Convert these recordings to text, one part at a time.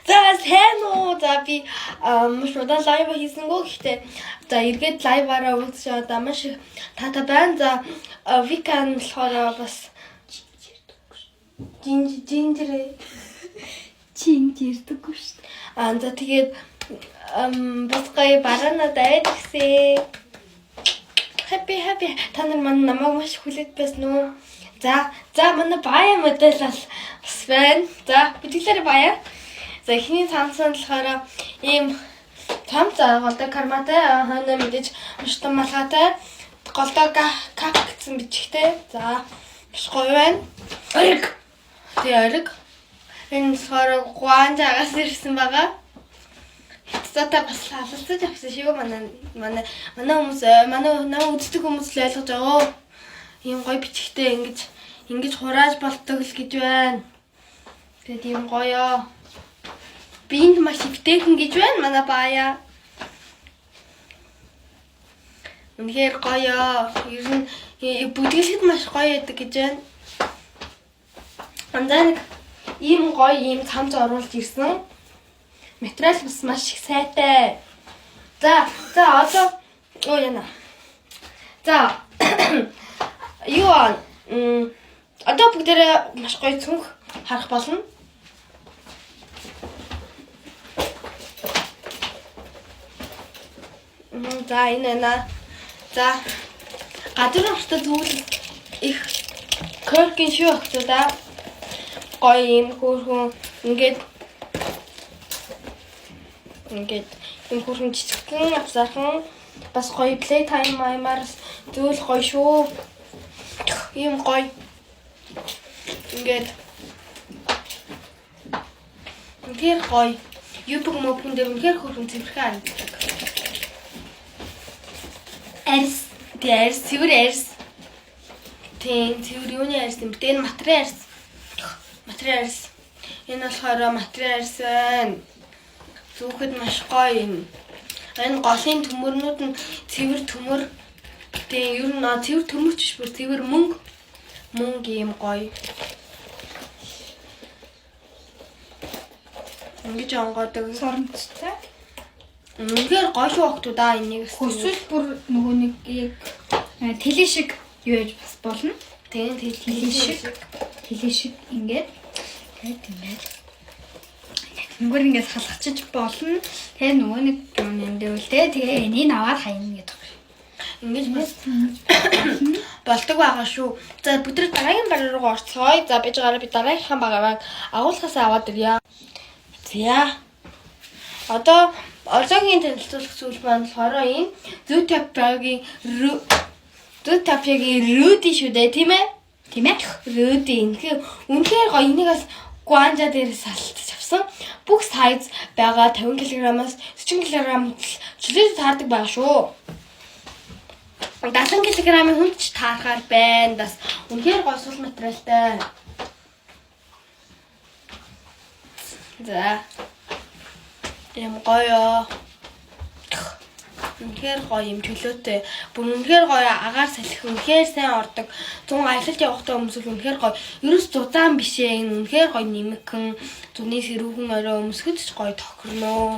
За сайн уу. За би маш удаа лайв хийсэнгөө гэхдээ за эргээд лайваараа үзэж одоо маш таатай байна. За викан болохоор бас жинжирдэггүй шүү дээ. За тэгээд бас гоё барана дайд гэсэн. Happy. Та нар намайг маш хүлээж байсан уу? За манай бая модель бас байна. За бүтгэлээр бая. За ихний цаансан болохоор ийм том голтой карматай хойно мэдээж маш том малгайтай голтой как гэсэн бичгтэй. За маш гоё байна. Ориг. Энэ болохоор гуанжаагаас ирсэн байгаа. Хэцүүтэй бас халалцаж авсан шүү манай хүмүүс манай үздэг хүмүүс л ойлгож байгаа. Ийм гоё бичгтэй ингэж хурааж болдог л гэж байна. Тэгээд ийм гоё. Бинд маш өвтэйхэн гэж байна манай бая. Үнэхээр гоё. Ер нь бүдгэлэхэд маш гоё байдаг гэж байна. Анзаарах ийм гоё ийм цамц оруулж ирсэн. Материал бас маш их сайтай. За одоо яна. За одоо бүгдээрээ маш гоё цүнх харах болно. За энэ. За гадар ортой зүйл их коркин шүү хөөдөө. Гоё юм хөөрхөн ингээд юм хөөрхөн жижигхэн авсархан бас гоё play time маймаар зүйл гоё шүү. Ийм гоё. Ингээд үнэхээр гоё. YouTube мөбгөн дээр үнэхээр хөөрхөн цэвэрхэн харагддаг. Цэвэр арьс. Цэвэр юуны арьс юм бэ? Энэ материал арьс. Энэ болохоор материал арьс байна. Зүухэд маш гоё юм. Энэ голын төмөрнүүд нь цэвэр төмөр. Тэгээ ер нь цэвэр төмөрч биш бүр цэвэр мөнгө юм гоё. Ингэж онгоодог соромжтой. Үнэхээр гоё шүү хогтудаа энийг хүсвэл бүр нөгөө нэг тэлэ шиг юу яж бас болно. Тийм тэлэ шиг ингээд Нүгээр ингэж халахчиж болно. Тэгээ нөгөө нэг юм дэвэл тэгээ энийг аваад хаяна гэдэг. Ингэж бас болдог байгаа шүү. За бүгд дараагийн баг руу орцгоё. За би дараагийнхаа багаараа агуулгаас аваад ирье. За одоо одоогийн танилцуулах зүйл маань болохоор энэ Zootopia-гийн Rudy шүү дээ, тийм ээ? Rudy. Үнэхээр гоё. Энийгээс Guanja дээрээс салтж авсан. Бүх сайз байгаа 50 кг-аас 40 кг чөлөөд таардаг байгаа шүү. 70 кг-ийн хүнд ч таарахаар байна. Бас үнэхээр гоё сул материалтай. За. Ийм гоё. Үнэхээр гоё юм чөлөөтэй. Бүр үнэхээр гоё агаар салхи үнэхээр сайн ордог. 100 аялалд явахдаа өмсвөл үнэхээр гоё. Ерөөс зузаан биш ээ. Үнэхээр гоё нэмэгхэн. Зүний сэрүүхэн орой өмсгөж ч гоё тохирноо.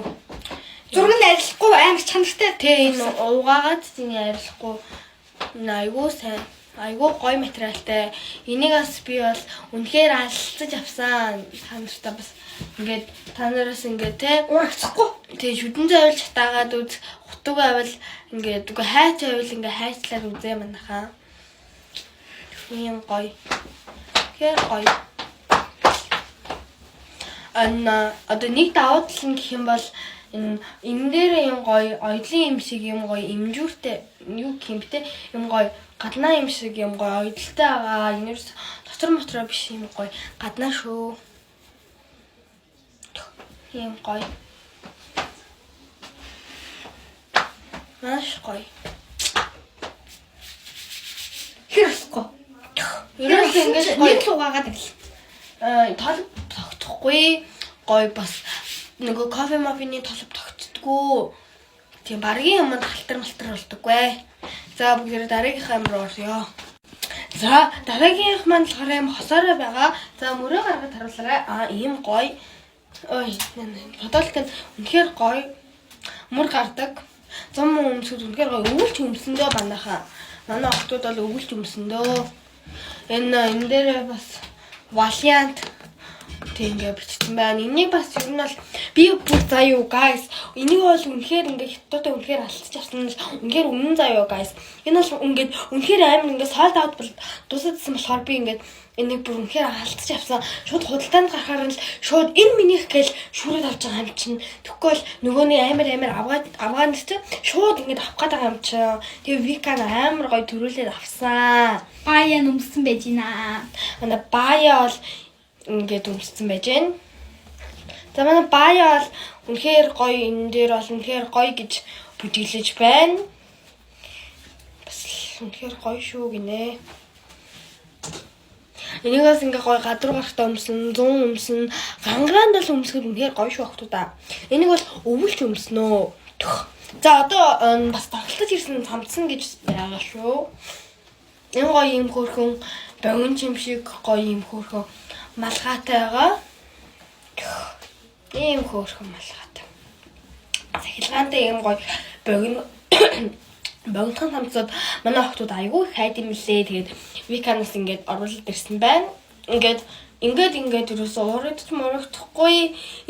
Зураг нь арилахгүй амар чанартай. Тэ энэ угаагаад тийм арилахгүй. Айгуу сайн. Айгуу гоё материалтай. Энийгээс би бол үнэхээр алцаж авсан. Та нартай бас ингээд та нараас ингээд те урагцахгүй. Тэгээ шүдэн зовлж хатаагаад үз хутуг авал ингээд үгүй хайч авал ингээд хайчлаад үзээ манайхаа. Ийм гоё. Тэгэхээр гоё. Одоо нэг давуу тал нь гэх юм бол энэ дээр юм гоё оёдлын юм шиг юм гоё имжүүртэй юу гэх юм бэ те юм гоё гаднаа юм шиг юм гоё оёдолтой байгаа. Энэс дотор биш юм гоё гаднаа шүү. Ийм гоё. Маш гоё. Хэрэглэхгүй. Ерөөс ингэж гоё лугаагаад ирэл. Толб тогтохгүй гоё бас нөгөө кофе мафины толб тогтдггүй. Тийм баргийн юмд халтар болдоггүй. За бүгд дараагийнхаа юм руу орё. За дараагийнх маань болохоор юм хосоорой байгаа. За мөрөө гаргаж харуулаарай. Ийм гоё. Ой, подолк нь үнэхээр гоё. Мөр гардаг. 100 мөн өмсөд үнэхээр гоё. Өвөлч өмсөндөө манайхаа. Манай охтууд бол өвөлч өмсөндөө. Энэ дээр бас Valiant тийм ингээ бичсэн байна. Энийг бас ер нь бол би бүр заа юу guys. Энийг бол үнэхээр ингээ хятадтай үнэхээр алдчих авсан нь үнэхээр үнэн заа юу guys. Энэ бол ингээд үнэхээр амар ингээ sold out бол дуусагдсан болохоор би ингээд энийг бүр үнэхээр алдчих авсан. Шууд худалдаанд гарахаар л шууд энэ минийх гээл шүүрээд авч байгаа юм чинь. Тэгэхгүй бол нөгөөний амар авгаад ч шууд ингээд авах гээд байгаа юм чинь. Тэгээ Вика амар гоё төрүүлээд авсан. Баяа өмссөн байж гинэ. Манай Бая бол ингээд өмссөн байж байна. За манай Бая бол үнэхээр гоё, энэ дээр бол үнэхээр гоё гэж бүжиглэж байна. Бас үнэхээр гоё шүү гинэ. Энийг бас ингээ гоё гадар гарахтаа өмсөн, 100 өмсөн, гангараанд бол өмсөхөд үнэхээр гоё шүү охтуудаа. Энийг бол өвөлч өмснөө. За одоо бас тагтаж ирсэн цамцсан гэж байгаа шүү. Энэ гоё юм хөөрхөн богино юм шиг гоё юм хөөрхөн малгайтай байгаа. Ийм хөөрхөн малгайтай. Сахилгаантай юм гоё богино богинохон цамцууд манай охтууд айгүй их хайд юм лээ. Тэгээд Виканаас ингээд оруулаад ирсэн байна. Ингээд ерөөсөө урагдчих мөрөгдөхгүй.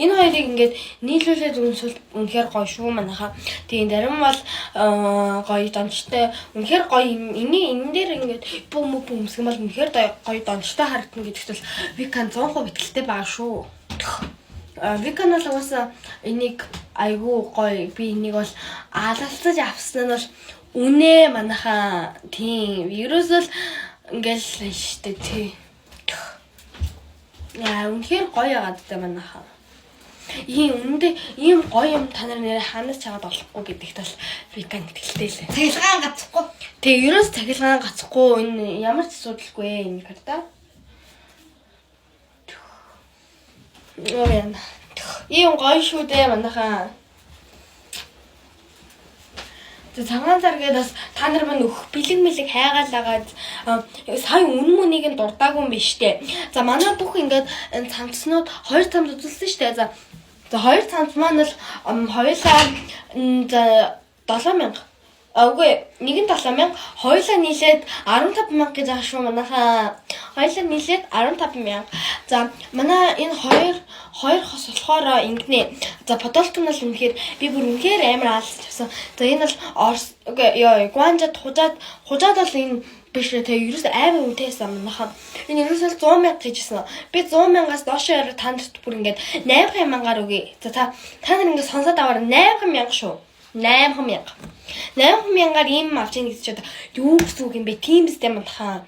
Энэ хоёрыг ингээд нийлүүлээд өмсвөл үнэхээр гоё шүү манайхаа. Тийм зарим бол гоё дончтой үнэхээр гоё юм. Энэ дээр ингээд бүүм өмсгөн бол үнэхээр гоё дончтой харагдана гэдэгт бол Викан 100% итгэлтэй байгаа шүү. Викан бол угаасаа энийг айгүй гоё. Би энийг бол алалцаж авсан нь бол үнэ манайхаа. Тийм ерөөсөө л ингээл штэ тий. Яа үнэхээр гоё яагаад тэ манайхаа. Ийм гоё юм та нар нэрээ ханаас чагаад олохгүй гэдэгт бол Викан итгэлтэй лээ. Цахилгаан гацхгүй. Тэгээ ерөөс цахилгаан гацхгүй энэ ямар ч асуудалгүй энэ карта. Яа. Ийм гоё шүү дээ манайхаа. За цагаан заргээд бас та нар мань бэлэг хайгаалаагаад сая үнэн нь дурдаагүй юм биш үү? За манай бүх ингээд цамцнууд 2 цамц үзүүлсэн шүү дээ. За 2 цамц маань бол хоёулаа 7000. Үгүй нэг нь 7000, хоёулаа нийлээд 15000 гэж байгаа шүү манайхаа. Хоёулаа нийлээд 15000. За манай энэ хоёр хос болохоор ингэнэ. За подолк нь бол үнэхээр би бүр үнэхээр амар алж авсан. За энэ бол гуанжад хужаад бол энэ биш тэ ерөөс амар үнэтэйсэн манайхаа. Энэ ерөөсөө 100,000 гэжсэн. Би 100,000-аас доош яруу та нарт бүр ингээд 8,000-аар өгье. За та нар ингээд сонсоод аваар 8,000 шүү. 8,000-аар ийм авч ийн гэж чад юу гэсэн үг юм бэ? Тийм биз дээ манайхаа.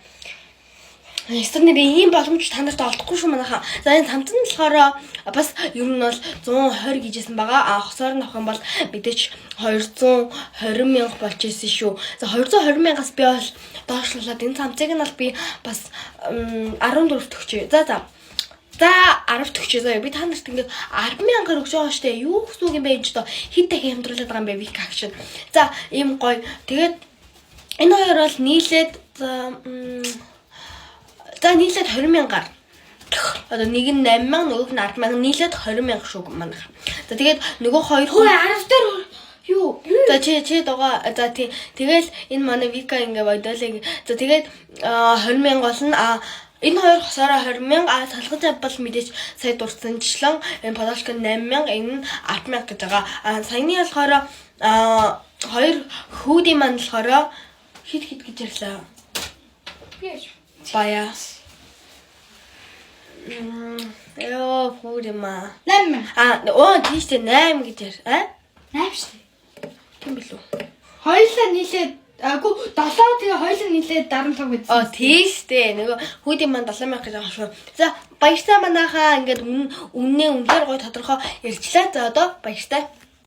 Эсвэл ийм боломж та нарт олдохгүй шүү манайхаа. За энэ цамцсан болохоор бас ер нь бол 120 гэжсэн байгаа. Хосоор нь авах юм бол мэдээч 220,000 болж ирсэн шүү. За 220,000-аас би бол доошлуулад энэ цамцыг нь бол би бас 14 төгчөө. За 10 төгчөө заяа. Би та нарт ингээд 10,000-аар өгч байгаа штэ. Юу гэсэн үг юм бэ энэ ч хэд дахин хямдруулаад байгаа юм бэ Вика акшн. За ийм гоё. Тэгээд энэ хоёр бол нийлээд нийлээд 20,000-аар. Одоо нэг нь 8,000, нөгөөх нь 10,000 нийлээд 20,000 шүү манайха. За тэгээд нөгөө хоёр хөө 10 дээр юу? За чи дага. За тэгэл энэ манай Вика ингээ бодоолыг. За тэгээд 20,000 болно. Энэ хоёр хосоороо 20,000 салгаж авбал мэдээж сая дурдсанчлан энэ подолк нь 8,000 энэ нь 10,000 гэж байгаа. Саяны болохоор хоёр хүүдийн маань болохоор хит гэж ярьлаа. Биш. Бая. Яа хүүдэмаа. 8,000. Тийштэй 8 гэж яар. 8 шүү. Тийм билүү. Хоёулаа нийлээд 7 тэгээ хоёулаа нийлээд 75 гэсэн. Тийштэй. Нөгөө хүүдийн маань 70,000 гэж байгаа шүү. За баяртай манайхаа ингээд үнээр гоё тодорхой ярьчлаа. За одоо баяртай.